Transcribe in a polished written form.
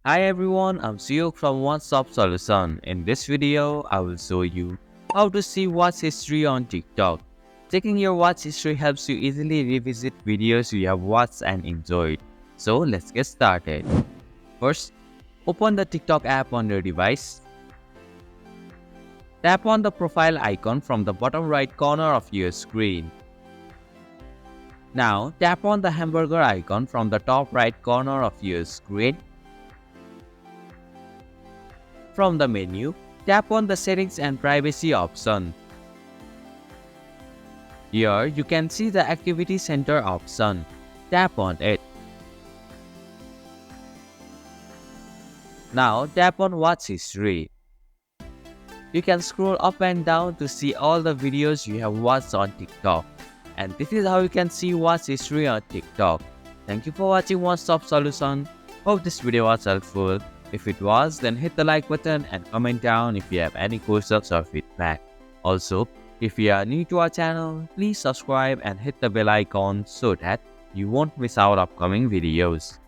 Hi everyone, I'm Suyok from One Stop Solution. In this video, I will show you how to see watch history on TikTok. Checking your watch history helps you easily revisit videos you have watched and enjoyed. So let's get started. First, open the TikTok app on your device. Tap on the profile icon from the bottom right corner of your screen. Now, tap on the hamburger icon from the top right corner of your screen. From the menu, tap on the Settings and Privacy option. Here, you can see the Activity Center option. Tap on it. Now, tap on Watch History. You can scroll up and down to see all the videos you have watched on TikTok. And this is how you can see watch history on TikTok. Thank you for watching One Stop Solution. Hope this video was helpful. If it was, then hit the like button and comment down if you have any questions or feedback. Also, if you are new to our channel, please subscribe and hit the bell icon so that you won't miss out upcoming videos.